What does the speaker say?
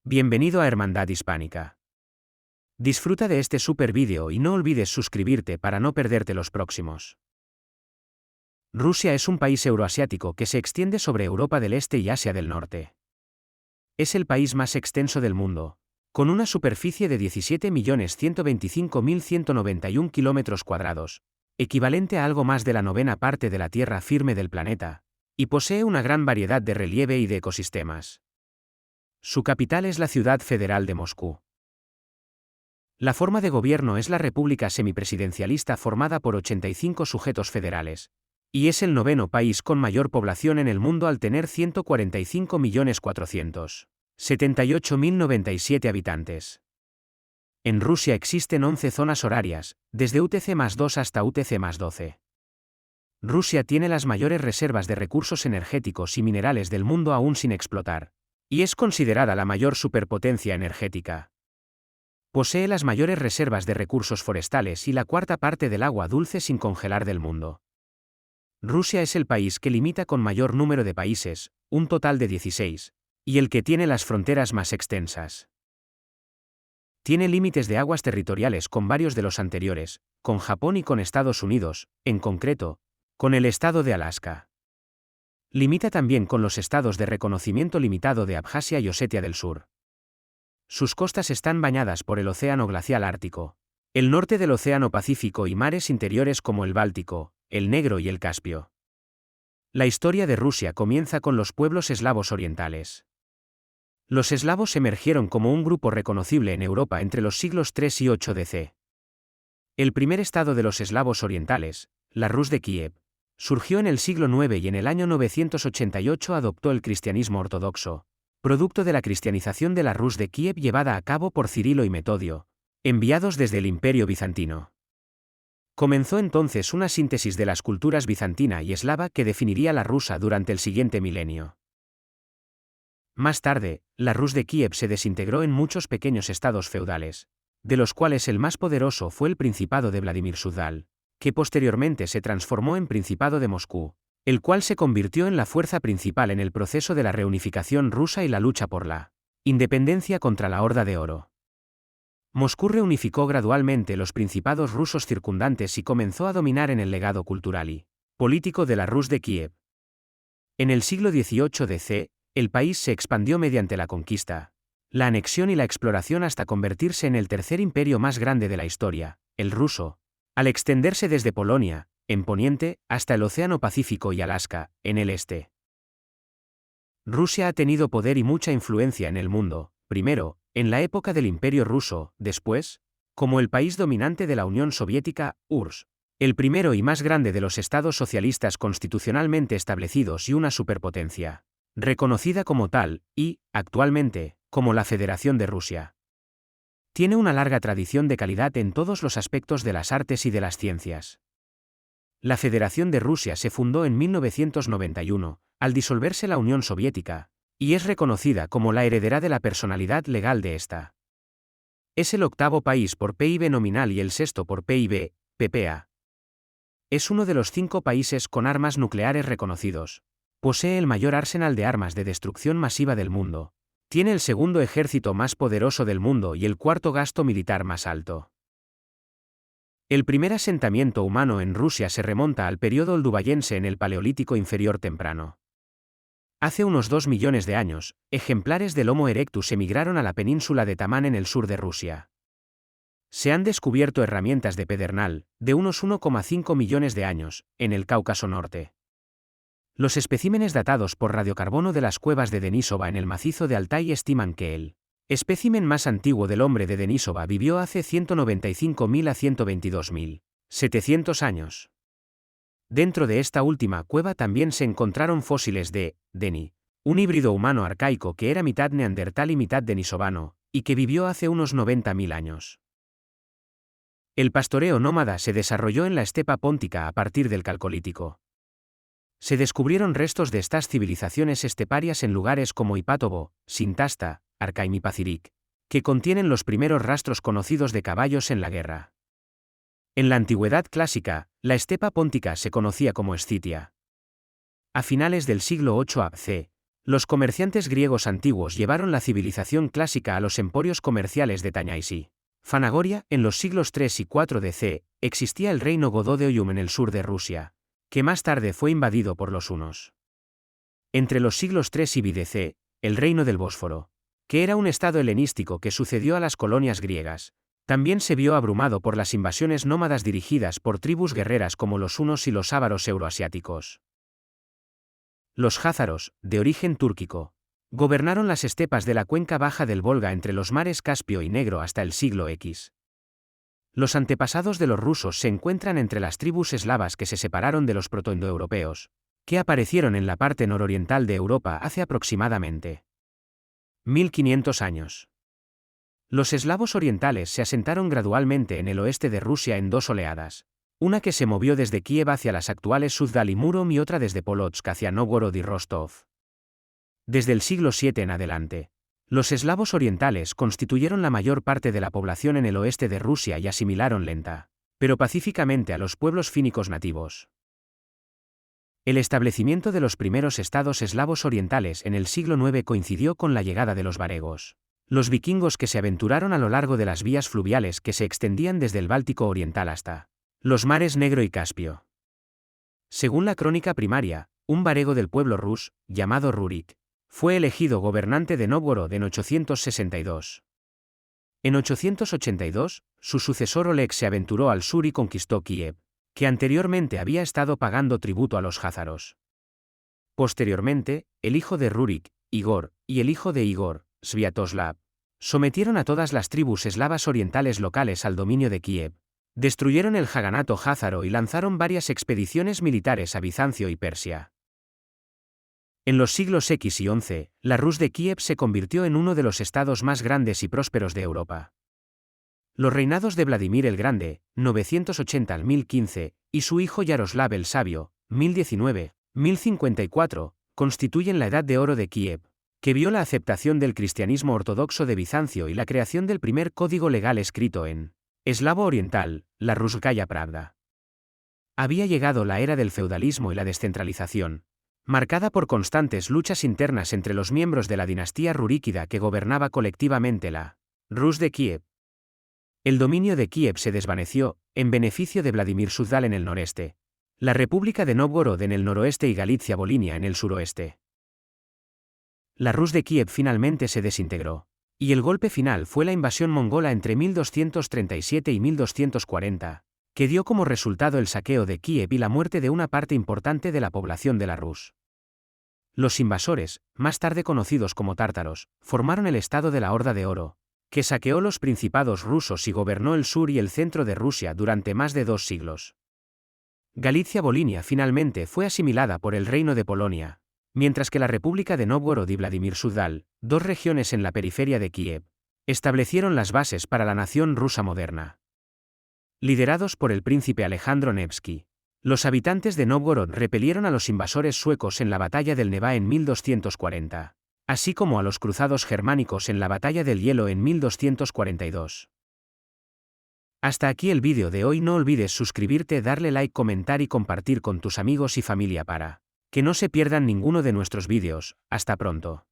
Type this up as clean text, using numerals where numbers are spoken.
Bienvenido a Hermandad Hispánica. Disfruta de este super vídeo y no olvides suscribirte para no perderte los próximos. Rusia es un país euroasiático que se extiende sobre Europa del Este y Asia del Norte. Es el país más extenso del mundo, con una superficie de 17.125.191 km², equivalente a algo más de la novena parte de la tierra firme del planeta, y posee una gran variedad de relieve y de ecosistemas. Su capital es la ciudad federal de Moscú. La forma de gobierno es la república semipresidencialista formada por 85 sujetos federales, y es el noveno país con mayor población en el mundo al tener 145.478.097 habitantes. En Rusia existen 11 zonas horarias, desde UTC+2 hasta UTC+12. Rusia tiene las mayores reservas de recursos energéticos y minerales del mundo aún sin explotar, y es considerada la mayor superpotencia energética. Posee las mayores reservas de recursos forestales y la cuarta parte del agua dulce sin congelar del mundo. Rusia es el país que limita con mayor número de países, un total de 16, y el que tiene las fronteras más extensas. Tiene límites de aguas territoriales con varios de los anteriores, con Japón y con Estados Unidos, en concreto, con el estado de Alaska. Limita también con los estados de reconocimiento limitado de Abjasia y Osetia del Sur. Sus costas están bañadas por el Océano Glacial Ártico, el norte del Océano Pacífico y mares interiores como el Báltico, el Negro y el Caspio. La historia de Rusia comienza con los pueblos eslavos orientales. Los eslavos emergieron como un grupo reconocible en Europa entre los siglos 3 y 8 DC. El primer estado de los eslavos orientales, la Rus de Kiev, surgió en el siglo IX y en el año 988 adoptó el cristianismo ortodoxo, producto de la cristianización de la Rus de Kiev llevada a cabo por Cirilo y Metodio, enviados desde el Imperio bizantino. Comenzó entonces una síntesis de las culturas bizantina y eslava que definiría la rusa durante el siguiente milenio. Más tarde, la Rus de Kiev se desintegró en muchos pequeños estados feudales, de los cuales el más poderoso fue el Principado de Vladimir Suzdal, que posteriormente se transformó en Principado de Moscú, el cual se convirtió en la fuerza principal en el proceso de la reunificación rusa y la lucha por la independencia contra la Horda de Oro. Moscú reunificó gradualmente los principados rusos circundantes y comenzó a dominar en el legado cultural y político de la Rus de Kiev. En el siglo XVIII DC, el país se expandió mediante la conquista, la anexión y la exploración hasta convertirse en el tercer imperio más grande de la historia, el ruso, al extenderse desde Polonia, en poniente, hasta el Océano Pacífico y Alaska, en el este. Rusia ha tenido poder y mucha influencia en el mundo, primero, en la época del Imperio ruso, después, como el país dominante de la Unión Soviética, URSS, el primero y más grande de los estados socialistas constitucionalmente establecidos y una superpotencia, reconocida como tal, y, actualmente, como la Federación de Rusia. Tiene una larga tradición de calidad en todos los aspectos de las artes y de las ciencias. La Federación de Rusia se fundó en 1991, al disolverse la Unión Soviética, y es reconocida como la heredera de la personalidad legal de esta. Es el octavo país por PIB nominal y el sexto por PIB, PPA. Es uno de los 5 países con armas nucleares reconocidos. Posee el mayor arsenal de armas de destrucción masiva del mundo. Tiene el segundo ejército más poderoso del mundo y el cuarto gasto militar más alto. El primer asentamiento humano en Rusia se remonta al período oldubayense en el Paleolítico inferior temprano. Hace unos 2 millones de años, ejemplares del Homo erectus emigraron a la península de Tamán en el sur de Rusia. Se han descubierto herramientas de pedernal, de unos 1,5 millones de años, en el Cáucaso Norte. Los especímenes datados por radiocarbono de las cuevas de Denisova en el macizo de Altai estiman que el espécimen más antiguo del hombre de Denisova vivió hace 195.000 a 122.700 años. Dentro de esta última cueva también se encontraron fósiles de Deni, un híbrido humano arcaico que era mitad neandertal y mitad denisovano, y que vivió hace unos 90.000 años. El pastoreo nómada se desarrolló en la estepa póntica a partir del Calcolítico. Se descubrieron restos de estas civilizaciones esteparias en lugares como Ipatovo, Sintasta, Arcaim y Pacirik, que contienen los primeros rastros conocidos de caballos en la guerra. En la antigüedad clásica, la estepa póntica se conocía como Escitia. A finales del siglo VIII a.C., Los comerciantes griegos antiguos llevaron la civilización clásica a los emporios comerciales de Tanaisi. Fanagoria, en los siglos III y IV DC, existía el reino godó de Oyum en el sur de Rusia, que más tarde fue invadido por los hunos. Entre los siglos III y VDC, el reino del Bósforo, que era un estado helenístico que sucedió a las colonias griegas, también se vio abrumado por las invasiones nómadas dirigidas por tribus guerreras como los hunos y los ávaros euroasiáticos. Los jázaros, de origen túrquico, gobernaron las estepas de la cuenca baja del Volga entre los mares Caspio y Negro hasta el siglo X. Los antepasados de los rusos se encuentran entre las tribus eslavas que se separaron de los protoindoeuropeos, que aparecieron en la parte nororiental de Europa hace aproximadamente 1500 años. Los eslavos orientales se asentaron gradualmente en el oeste de Rusia en dos oleadas, una que se movió desde Kiev hacia las actuales Suzdal y Murom y otra desde Polotsk hacia Nóvgorod y Rostov. Desde el siglo VII en adelante, los eslavos orientales constituyeron la mayor parte de la población en el oeste de Rusia y asimilaron lenta, pero pacíficamente a los pueblos fínicos nativos. El establecimiento de los primeros estados eslavos orientales en el siglo IX coincidió con la llegada de los varegos, los vikingos que se aventuraron a lo largo de las vías fluviales que se extendían desde el Báltico oriental hasta los mares Negro y Caspio. Según la crónica primaria, un varego del pueblo rus, llamado Rurik, fue elegido gobernante de Nóvgorod en 862. En 882, su sucesor Oleg se aventuró al sur y conquistó Kiev, que anteriormente había estado pagando tributo a los jázaros. Posteriormente, el hijo de Rurik, Igor, y el hijo de Igor, Sviatoslav, sometieron a todas las tribus eslavas orientales locales al dominio de Kiev, destruyeron el Jaganato házaro y lanzaron varias expediciones militares a Bizancio y Persia. En los siglos X y XI, la Rus de Kiev se convirtió en uno de los estados más grandes y prósperos de Europa. Los reinados de Vladimir el Grande, 980 al 1015, y su hijo Yaroslav el Sabio, 1019-1054, constituyen la Edad de Oro de Kiev, que vio la aceptación del cristianismo ortodoxo de Bizancio y la creación del primer código legal escrito en eslavo oriental, la Ruskaya Pravda. Había llegado la era del feudalismo y la descentralización, marcada por constantes luchas internas entre los miembros de la dinastía ruríkida que gobernaba colectivamente la Rus de Kiev. El dominio de Kiev se desvaneció, en beneficio de Vladimir Suzdal en el noreste, la República de Nóvgorod en el noroeste y Galitzia-Volinia en el suroeste. La Rus de Kiev finalmente se desintegró, y el golpe final fue la invasión mongola entre 1237 y 1240, que dio como resultado el saqueo de Kiev y la muerte de una parte importante de la población de la Rus. Los invasores, más tarde conocidos como tártaros, formaron el estado de la Horda de Oro, que saqueó los principados rusos y gobernó el sur y el centro de Rusia durante más de 2 siglos. Galitzia-Volinia finalmente fue asimilada por el Reino de Polonia, mientras que la República de Nóvgorod y Vladimir Suzdal, dos regiones en la periferia de Kiev, establecieron las bases para la nación rusa moderna. Liderados por el príncipe Alejandro Nevsky, los habitantes de Nóvgorod repelieron a los invasores suecos en la batalla del Neva en 1240, así como a los cruzados germánicos en la batalla del Hielo en 1242. Hasta aquí el vídeo de hoy. No olvides suscribirte, darle like, comentar y compartir con tus amigos y familia para que no se pierdan ninguno de nuestros vídeos. Hasta pronto.